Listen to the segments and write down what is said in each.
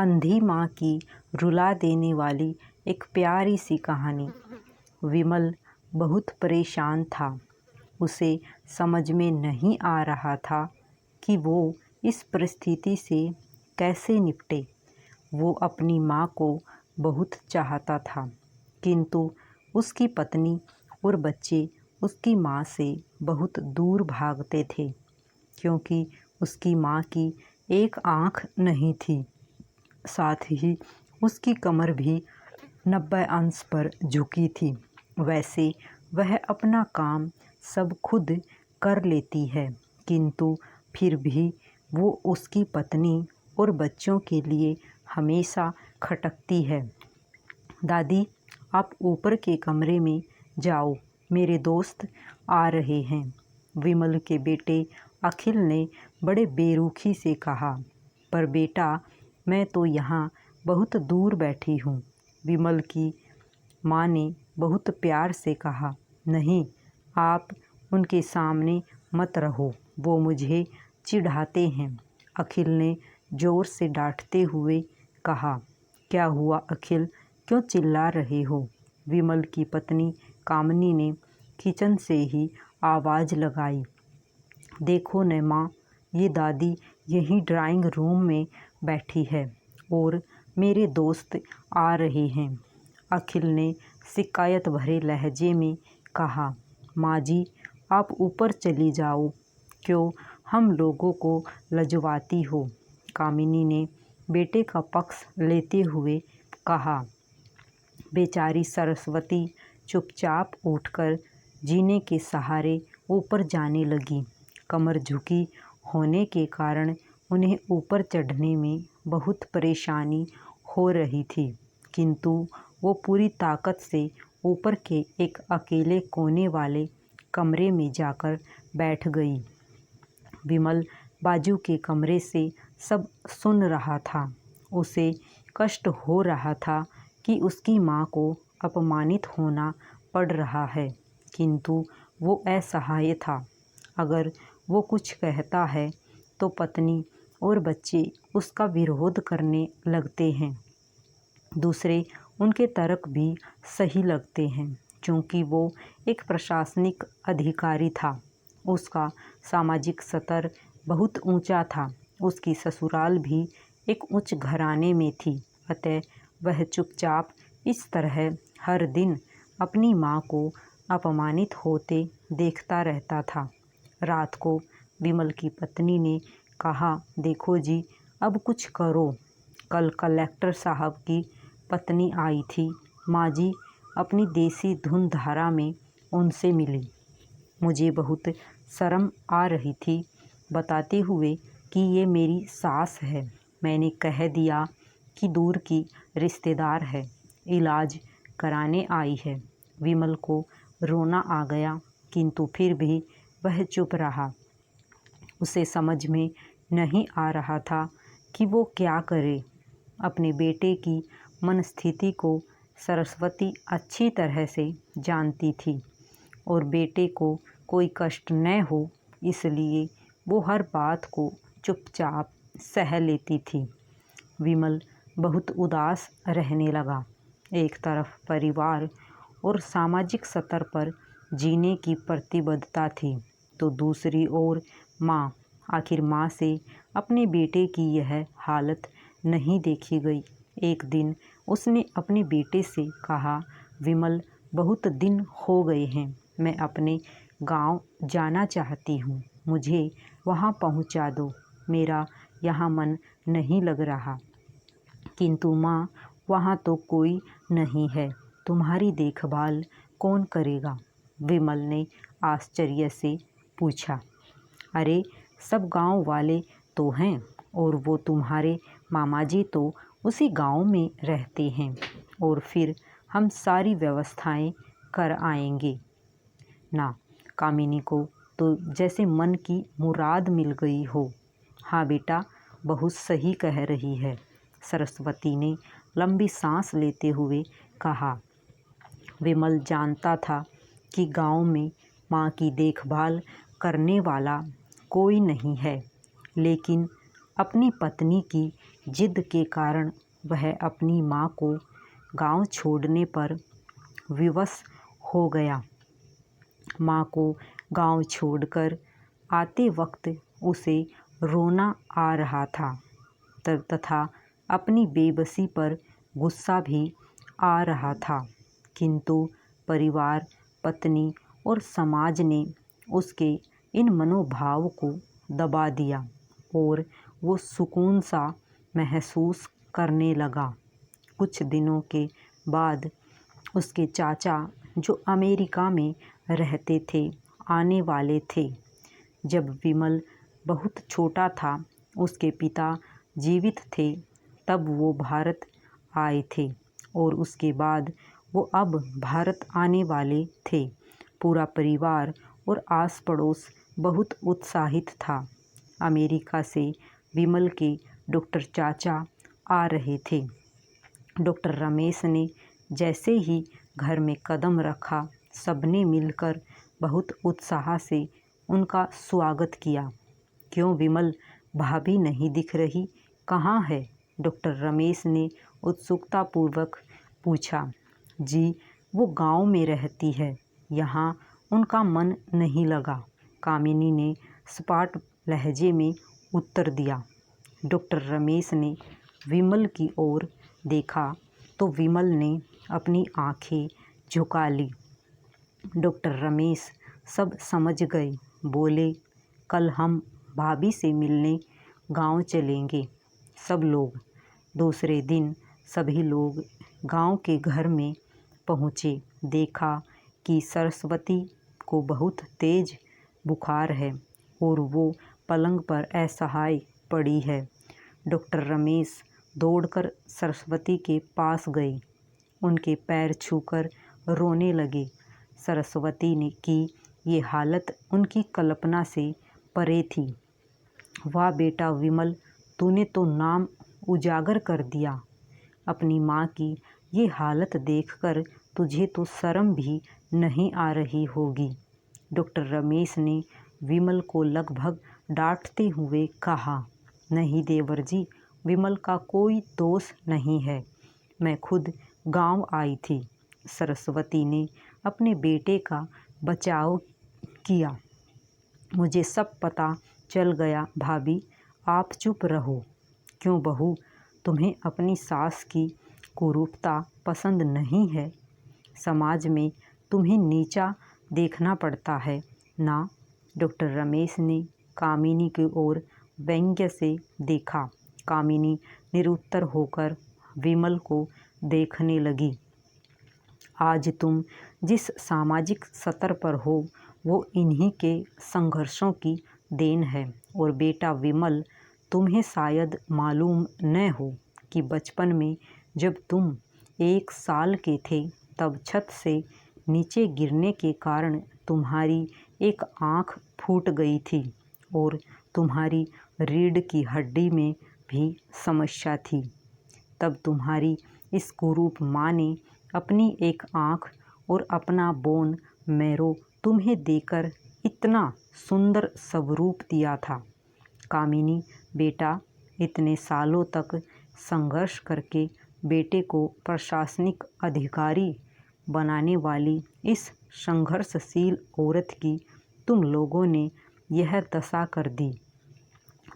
अंधी माँ की रुला देने वाली एक प्यारी सी कहानी। विमल बहुत परेशान था। उसे समझ में नहीं आ रहा था कि वो इस परिस्थिति से कैसे निपटे। वो अपनी माँ को बहुत चाहता था, किंतु उसकी पत्नी और बच्चे उसकी माँ से बहुत दूर भागते थे, क्योंकि उसकी माँ की एक आँख नहीं थी। साथ ही उसकी कमर भी 90 अंश पर झुकी थी। वैसे वह अपना काम सब खुद कर लेती है, किंतु फिर भी वो उसकी पत्नी और बच्चों के लिए हमेशा खटकती है। दादी, आप ऊपर के कमरे में जाओ, मेरे दोस्त आ रहे हैं। विमल के बेटे अखिल ने बड़े बेरुखी से कहा। पर बेटा, मैं तो यहाँ बहुत दूर बैठी हूँ। विमल की माँ ने बहुत प्यार से कहा। नहीं, आप उनके सामने मत रहो, वो मुझे चिढ़ाते हैं। अखिल ने ज़ोर से डांटते हुए कहा। क्या हुआ अखिल, क्यों चिल्ला रहे हो? विमल की पत्नी कामनी ने किचन से ही आवाज़ लगाई। देखो न माँ, ये दादी यहीं ड्राइंग रूम में बैठी है और मेरे दोस्त आ रहे हैं। अखिल ने शिकायत भरे लहजे में कहा। माँ जी, आप ऊपर चली जाओ, क्यों हम लोगों को लजवाती हो? कामिनी ने बेटे का पक्ष लेते हुए कहा। बेचारी सरस्वती चुपचाप उठकर जीने के सहारे ऊपर जाने लगी। कमर झुकी होने के कारण उन्हें ऊपर चढ़ने में बहुत परेशानी हो रही थी, किंतु वो पूरी ताकत से ऊपर के एक अकेले कोने वाले कमरे में जाकर बैठ गई। विमल बाजू के कमरे से सब सुन रहा था। उसे कष्ट हो रहा था कि उसकी माँ को अपमानित होना पड़ रहा है, किंतु वो असहाय था। अगर वो कुछ कहता है तो पत्नी और बच्चे उसका विरोध करने लगते हैं। दूसरे उनके तर्क भी सही लगते हैं, क्योंकि वो एक प्रशासनिक अधिकारी था। उसका सामाजिक स्तर बहुत ऊंचा था। उसकी ससुराल भी एक उच्च घराने में थी, अतः वह चुपचाप इस तरह हर दिन अपनी माँ को अपमानित होते देखता रहता था। रात को विमल की पत्नी ने कहा, देखो जी, अब कुछ करो। कल कलेक्टर साहब की पत्नी आई थी। माँ जी अपनी देसी धुन धारा में उनसे मिली। मुझे बहुत शर्म आ रही थी बताते हुए कि ये मेरी सास है। मैंने कह दिया कि दूर की रिश्तेदार है, इलाज कराने आई है। विमल को रोना आ गया, किंतु फिर भी वह चुप रहा। उसे समझ में नहीं आ रहा था कि वो क्या करे। अपने बेटे की मनस्थिति को सरस्वती अच्छी तरह से जानती थी और बेटे को कोई कष्ट न हो, इसलिए वो हर बात को चुपचाप सह लेती थी। विमल बहुत उदास रहने लगा। एक तरफ परिवार और सामाजिक स्तर पर जीने की प्रतिबद्धता थी, तो दूसरी ओर माँ। आखिर माँ से अपने बेटे की यह हालत नहीं देखी गई। एक दिन उसने अपने बेटे से कहा, विमल, बहुत दिन हो गए हैं, मैं अपने गांव जाना चाहती हूँ, मुझे वहाँ पहुँचा दो। मेरा यहाँ मन नहीं लग रहा। किंतु माँ, वहाँ तो कोई नहीं है, तुम्हारी देखभाल कौन करेगा? विमल ने आश्चर्य से पूछा। अरे, सब गांव वाले तो हैं, और वो तुम्हारे मामा जी तो उसी गांव में रहते हैं, और फिर हम सारी व्यवस्थाएं कर आएंगे ना। कामिनी को तो जैसे मन की मुराद मिल गई हो। हाँ बेटा, बहुत सही कह रही है, सरस्वती ने लंबी सांस लेते हुए कहा। विमल जानता था कि गांव में माँ की देखभाल करने वाला कोई नहीं है, लेकिन अपनी पत्नी की जिद के कारण वह अपनी माँ को गांव छोड़ने पर विवश हो गया। माँ को गांव छोड़कर आते वक्त उसे रोना आ रहा था तथा अपनी बेबसी पर गुस्सा भी आ रहा था, किंतु परिवार, पत्नी और समाज ने उसके इन मनोभाव को दबा दिया और वो सुकून सा महसूस करने लगा। कुछ दिनों के बाद उसके चाचा, जो अमेरिका में रहते थे, आने वाले थे। जब विमल बहुत छोटा था, उसके पिता जीवित थे, तब वो भारत आए थे और उसके बाद वो अब भारत आने वाले थे। पूरा परिवार और आस पड़ोस बहुत उत्साहित था। अमेरिका से विमल के डॉक्टर चाचा आ रहे थे। डॉक्टर रमेश ने जैसे ही घर में कदम रखा, सबने मिलकर बहुत उत्साह से उनका स्वागत किया। क्यों विमल, भाभी नहीं दिख रही, कहाँ है? डॉक्टर रमेश ने उत्सुकतापूर्वक पूछा। जी, वो गांव में रहती है, यहाँ उनका मन नहीं लगा, कामिनी ने सपाट लहजे में उत्तर दिया। डॉक्टर रमेश ने विमल की ओर देखा तो विमल ने अपनी आंखें झुका ली। डॉक्टर रमेश सब समझ गए, बोले, कल हम भाभी से मिलने गांव चलेंगे सब लोग। दूसरे दिन सभी लोग गांव के घर में पहुँचे। देखा कि सरस्वती को बहुत तेज बुखार है और वो पलंग पर असहाय पड़ी है। डॉक्टर रमेश दौड़कर सरस्वती के पास गए, उनके पैर छूकर रोने लगे। सरस्वती ने की ये हालत उनकी कल्पना से परे थी। वाह बेटा विमल, तूने तो नाम उजागर कर दिया। अपनी माँ की ये हालत देखकर तुझे तो शर्म भी नहीं आ रही होगी। डॉक्टर रमेश ने विमल को लगभग डांटते हुए कहा। नहीं देवर जी, विमल का कोई दोष नहीं है, मैं खुद गांव आई थी। सरस्वती ने अपने बेटे का बचाव किया। मुझे सब पता चल गया भाभी, आप चुप रहो। क्यों बहू, तुम्हें अपनी सास की कुरूपता पसंद नहीं है? समाज में तुम्हें नीचा देखना पड़ता है ना? डॉक्टर रमेश ने कामिनी की ओर व्यंग्य से देखा। कामिनी निरुत्तर होकर विमल को देखने लगी। आज तुम जिस सामाजिक स्तर पर हो, वो इन्हीं के संघर्षों की देन है। और बेटा विमल, तुम्हें शायद मालूम न हो कि बचपन में जब तुम 1 साल के थे, तब छत से नीचे गिरने के कारण तुम्हारी एक आँख फूट गई थी और तुम्हारी रीढ़ की हड्डी में भी समस्या थी। तब तुम्हारी इस कुरूप माँ ने अपनी एक आँख और अपना बोन मैरो तुम्हें देकर इतना सुंदर स्वरूप दिया था। कामिनी बेटा, इतने सालों तक संघर्ष करके बेटे को प्रशासनिक अधिकारी बनाने वाली इस संघर्षशील औरत की तुम लोगों ने यह दशा कर दी।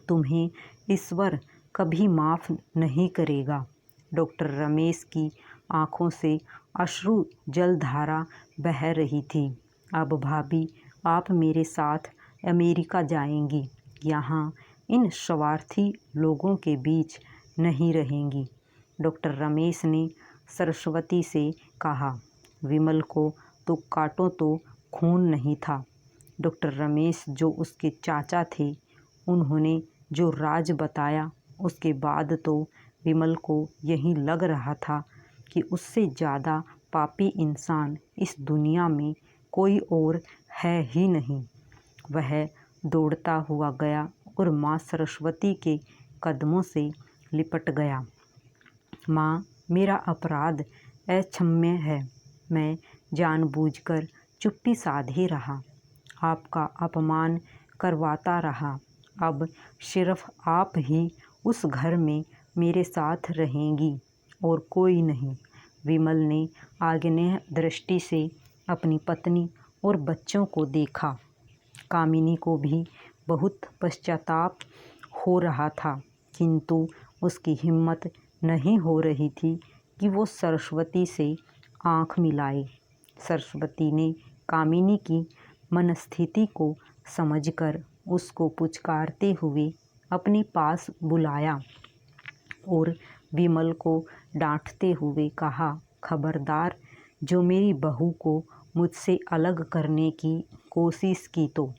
तुम्हें ईश्वर कभी माफ़ नहीं करेगा। डॉक्टर रमेश की आंखों से अश्रु जलधारा बह रही थी। अब भाभी, आप मेरे साथ अमेरिका जाएंगी, यहाँ इन स्वार्थी लोगों के बीच नहीं रहेंगी। डॉक्टर रमेश ने सरस्वती से कहा। विमल को तो काटो तो खून नहीं था। डॉक्टर रमेश जो उसके चाचा थे, उन्होंने जो राज बताया, उसके बाद तो विमल को यही लग रहा था कि उससे ज़्यादा पापी इंसान इस दुनिया में कोई और है ही नहीं। वह दौड़ता हुआ गया और माँ सरस्वती के कदमों से लिपट गया। माँ, मेरा अपराध अक्षम्य है। मैं जानबूझकर चुप्पी साधे रहा, आपका अपमान करवाता रहा। अब सिर्फ आप ही उस घर में मेरे साथ रहेंगी और कोई नहीं। विमल ने आग्नेय दृष्टि से अपनी पत्नी और बच्चों को देखा। कामिनी को भी बहुत पश्चाताप हो रहा था, किंतु उसकी हिम्मत नहीं हो रही थी कि वो सरस्वती से आँख मिलाए। सरस्वती ने कामिनी की मनस्थिति को समझकर उसको पुचकारते हुए अपने पास बुलाया और विमल को डांटते हुए कहा, खबरदार, जो मेरी बहू को मुझसे अलग करने की कोशिश की तो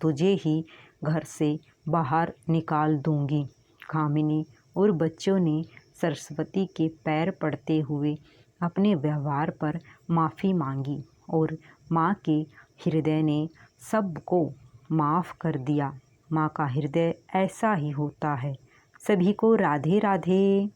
तुझे ही घर से बाहर निकाल दूंगी। कामिनी और बच्चों ने सरस्वती के पैर पड़ते हुए अपने व्यवहार पर माफ़ी मांगी और माँ के हृदय ने सबको माफ़ कर दिया। माँ का हृदय ऐसा ही होता है। सभी को राधे राधे।